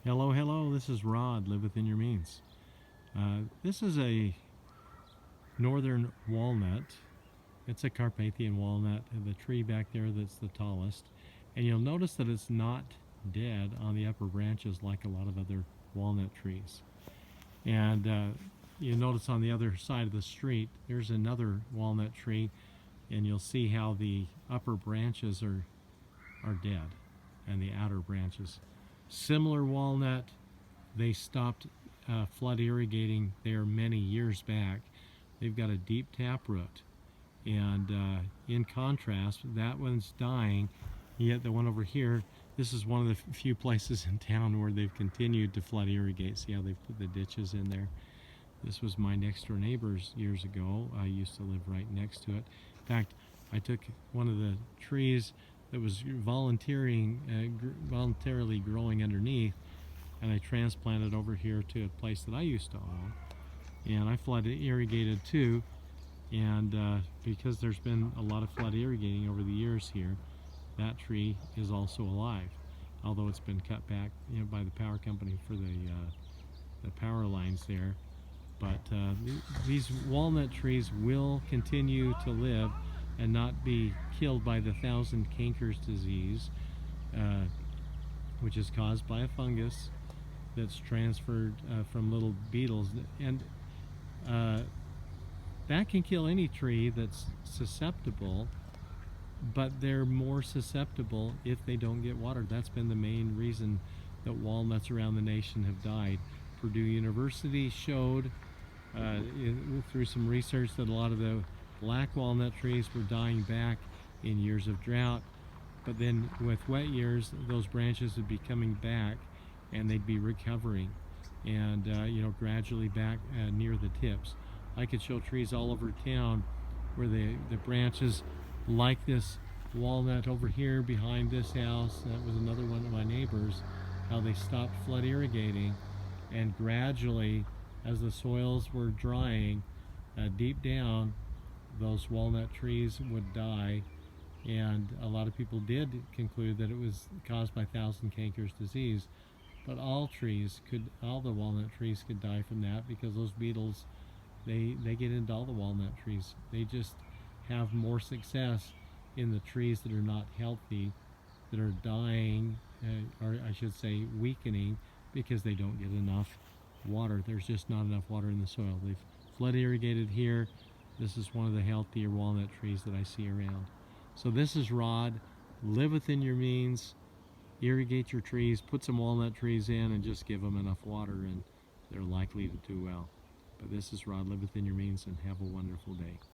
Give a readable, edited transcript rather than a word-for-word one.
Hello, hello, this is Rod, Live Within Your Means. This is a northern walnut. It's a Carpathian walnut, the tree back there that's the tallest. And you'll notice that it's not dead on the upper branches like a lot of other walnut trees. And you notice on the other side of the street, there's another walnut tree, and you'll see how the upper branches are dead and the outer branches. Similar walnut, they stopped flood irrigating there many years back. They've got a deep taproot, and in contrast, that one's dying, yet the one over here, this is one of the few places in town where they've continued to flood irrigate. See how they've put the ditches in there? This was my next door neighbor's years ago. I used to live right next to it. In fact, I took one of the trees that was voluntarily growing underneath, and I transplanted over here to a place that I used to own, and I flood irrigated too. And because there's been a lot of flood irrigating over the years here, that tree is also alive, although it's been cut back, by the power company for the power lines there. But these walnut trees will continue to live and not be killed by the 1,000 cankers disease, which is caused by a fungus that's transferred from little beetles. And that can kill any tree that's susceptible, but they're more susceptible if they don't get watered. That's been the main reason that walnuts around the nation have died. Purdue University showed through some research that a lot of the black walnut trees were dying back in years of drought, but then with wet years, those branches would be coming back and they'd be recovering, and gradually back near the tips. I could show trees all over town where the branches, like this walnut over here behind this house, that was another one of my neighbors, how they stopped flood irrigating, and gradually, as the soils were drying deep down, those walnut trees would die. And a lot of people did conclude that it was caused by 1,000 cankers disease, but all the walnut trees could die from that, because those beetles, they get into all the walnut trees. They just have more success in the trees that are not healthy, that are dying, or I should say weakening, because they don't get enough water. There's just not enough water in the soil. They've flood irrigated here. This is one of the healthier walnut trees that I see around. So this is Rod. Live within your means. Irrigate your trees. Put some walnut trees in and just give them enough water, and they're likely to do well. But this is Rod. Live within your means, and have a wonderful day.